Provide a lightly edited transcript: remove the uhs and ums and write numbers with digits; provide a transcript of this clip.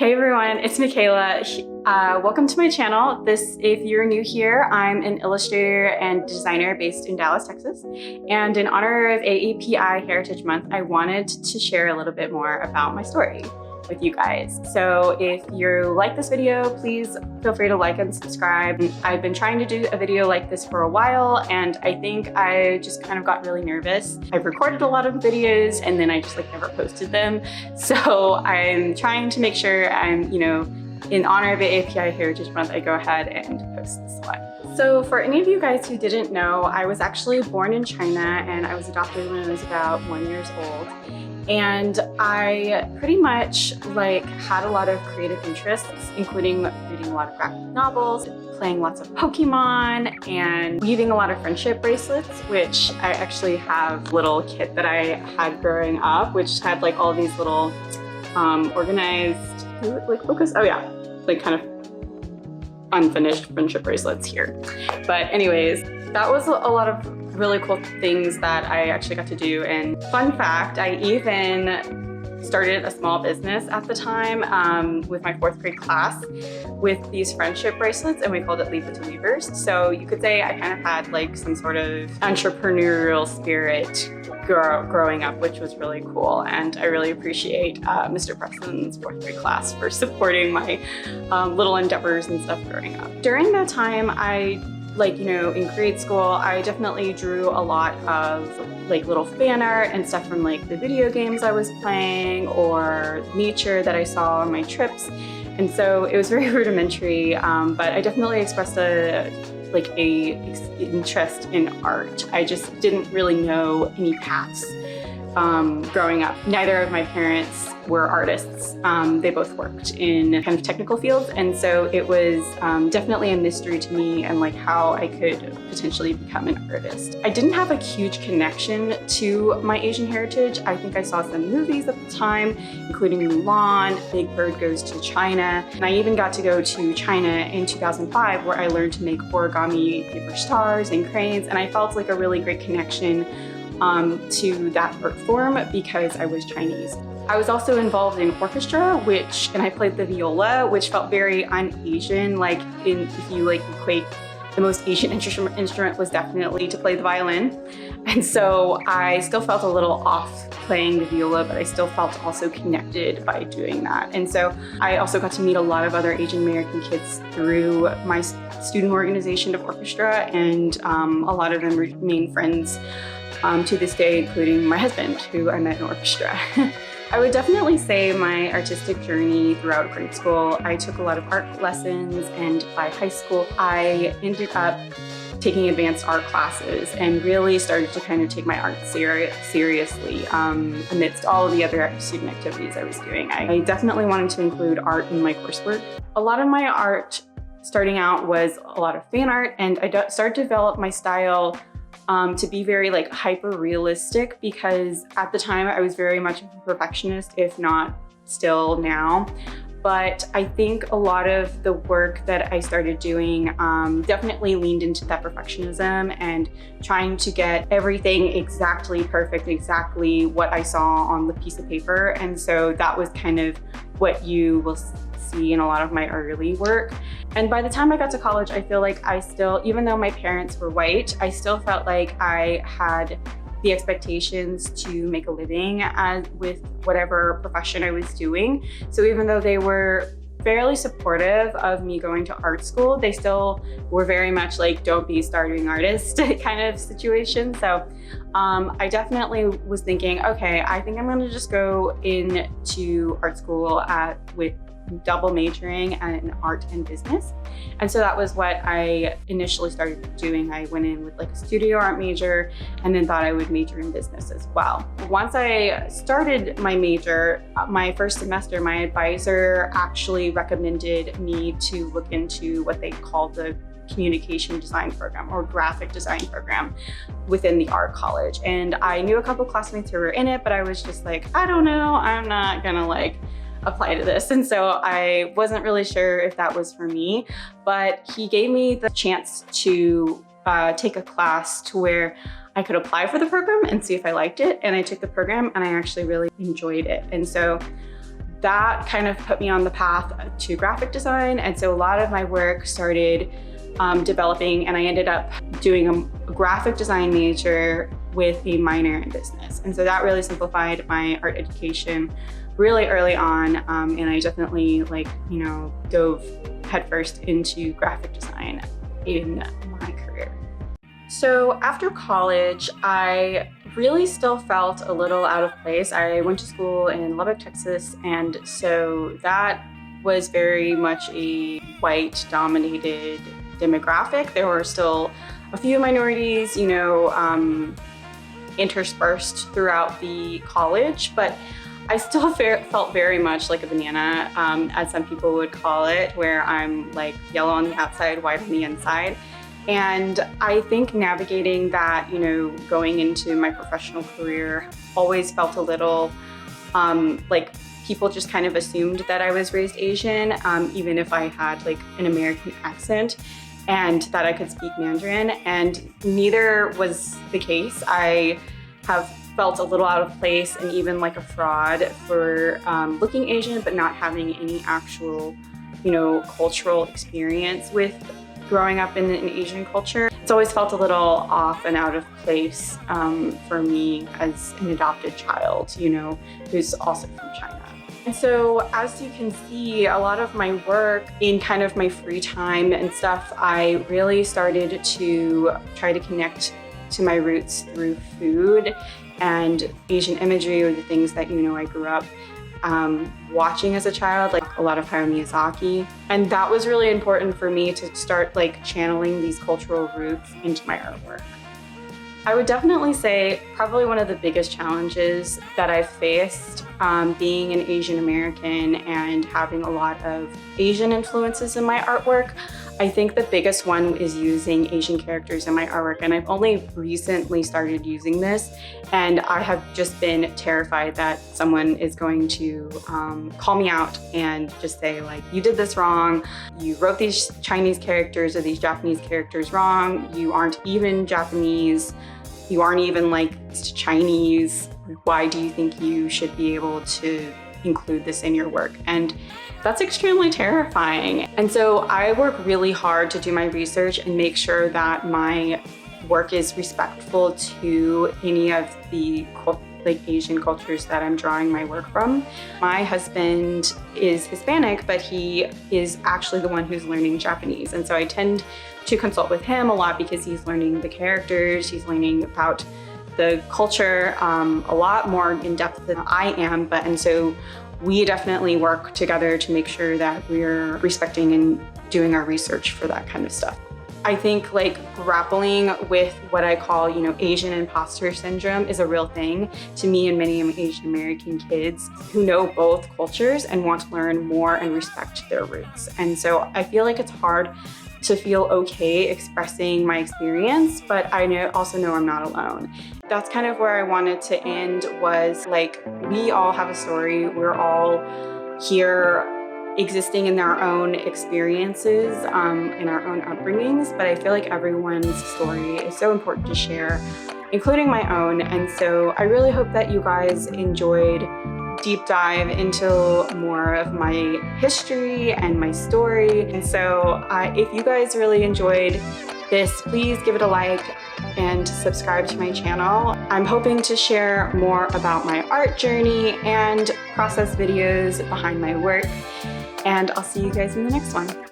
Hey everyone, it's Michaela. Welcome to my channel. If you're new here, I'm an illustrator and designer based in Dallas, Texas. And in honor of AAPI Heritage Month, I wanted to share a little bit more about my story with you guys. So if you like this video, please feel free to like and subscribe. I've been trying to do a video like this for a while, and I think I just kind of got really nervous. I've recorded a lot of videos and then I just never posted them. So I'm trying to make sure I'm, in honor of AAPI Heritage Month, I go ahead and post this one. So for any of you guys who didn't know, I was actually born in China and I was adopted when I was about 1 year old. And I pretty much had a lot of creative interests, including reading a lot of graphic novels, playing lots of Pokemon, and weaving a lot of friendship bracelets, which I actually have a little kit that I had growing up, which had all these little organized, focus? Oh yeah, kind of unfinished friendship bracelets here. But anyways, that was a lot of really cool things that I actually got to do. And fun fact, I even started a small business at the time with my 4th grade class with these friendship bracelets, and we called it Leave It to Weavers. So you could say I kind of had some sort of entrepreneurial spirit growing up, which was really cool. And I really appreciate Mr. Preston's 4th grade class for supporting my little endeavors and stuff growing up. During that time, in grade school, I definitely drew a lot of little fan art and stuff from the video games I was playing or nature that I saw on my trips. And so it was very rudimentary, but I definitely expressed a interest in art. I just didn't really know any paths growing up. Neither of my parents were artists. They both worked in kind of technical fields, and so it was definitely a mystery to me and how I could potentially become an artist. I didn't have a huge connection to my Asian heritage. I think I saw some movies at the time, including Mulan, Big Bird Goes to China, and I even got to go to China in 2005 where I learned to make origami paper stars and cranes, and I felt a really great connection to that art form because I was Chinese. I was also involved in orchestra, and I played the viola, which felt very un-Asian. If you equate, the most Asian instrument was definitely to play the violin. And so I still felt a little off playing the viola, but I still felt also connected by doing that. And so I also got to meet a lot of other Asian American kids through my student organization of orchestra, and a lot of them remain friends to this day, including my husband, who I met in orchestra. I would definitely say my artistic journey throughout grade school, I took a lot of art lessons, and by high school, I ended up taking advanced art classes and really started to kind of take my art seriously amidst all of the other student activities I was doing. I definitely wanted to include art in my coursework. A lot of my art starting out was a lot of fan art, and I started to develop my style to be very hyper realistic, because at the time I was very much a perfectionist, if not still now. But I think a lot of the work that I started doing definitely leaned into that perfectionism and trying to get everything exactly perfect, exactly what I saw on the piece of paper. And so that was kind of what you will see in a lot of my early work. And by the time I got to college, I feel like I still, even though my parents were white, I still felt like I had the expectations to make a living with whatever profession I was doing. So even though they were fairly supportive of me going to art school, they still were very much don't be a starving artist kind of situation. So I definitely was thinking, okay, I think I'm gonna just go into art school with double majoring in art and business. And so that was what I initially started doing. I went in with a studio art major and then thought I would major in business as well. Once I started my major, my first semester, my advisor actually recommended me to look into what they called the communication design program or graphic design program within the art college. And I knew a couple classmates who were in it, but I was just I don't know, I'm not gonna apply to this. And so I wasn't really sure if that was for me, but he gave me the chance to take a class to where I could apply for the program and see if I liked it. And I took the program and I actually really enjoyed it. And so that kind of put me on the path to graphic design. And so a lot of my work started developing, and I ended up doing a graphic design major with a minor in business. And so that really simplified my art education really early on. And I definitely dove headfirst into graphic design in my career. So after college, I really still felt a little out of place. I went to school in Lubbock, Texas, and so that was very much a white-dominated demographic. There were still a few minorities, interspersed throughout the college, but I still felt very much like a banana, as some people would call it, where I'm like yellow on the outside, white on the inside. And I think navigating that, going into my professional career always felt a little like people just kind of assumed that I was raised Asian, even if I had like an American accent and that I could speak Mandarin, and neither was the case. I have felt a little out of place and even like a fraud for looking Asian, but not having any actual, cultural experience with growing up in an Asian culture. It's always felt a little off and out of place for me as an adopted child, who's also from China. And so as you can see, a lot of my work in kind of my free time and stuff, I really started to try to connect to my roots through food and Asian imagery, or the things that, I grew up watching as a child, like a lot of Hayao Miyazaki. And that was really important for me to start channeling these cultural roots into my artwork. I would definitely say probably one of the biggest challenges that I've faced being an Asian American and having a lot of Asian influences in my artwork. I think the biggest one is using Asian characters in my artwork, and I've only recently started using this, and I have just been terrified that someone is going to call me out and just say you did this wrong, you wrote these Chinese characters or these Japanese characters wrong, you aren't even Japanese, you aren't even Chinese, why do you think you should be able to include this in your work? And that's extremely terrifying. And so I work really hard to do my research and make sure that my work is respectful to any of the Asian cultures that I'm drawing my work from. My husband is Hispanic, but he is actually the one who's learning Japanese. And so I tend to consult with him a lot because he's learning the characters, he's learning about the culture a lot more in depth than I am. And so we definitely work together to make sure that we're respecting and doing our research for that kind of stuff. I think grappling with what I call, Asian imposter syndrome is a real thing to me and many Asian American kids who know both cultures and want to learn more and respect their roots. And so I feel like it's hard to feel okay expressing my experience, but I also know I'm not alone. That's kind of where I wanted to end, was we all have a story. We're all here existing in our own experiences, in our own upbringings, but I feel like everyone's story is so important to share, including my own. And so I really hope that you guys enjoyed deep dive into more of my history and my story. And so if you guys really enjoyed this, please give it a like and subscribe to my channel. I'm hoping to share more about my art journey and process videos behind my work. And I'll see you guys in the next one.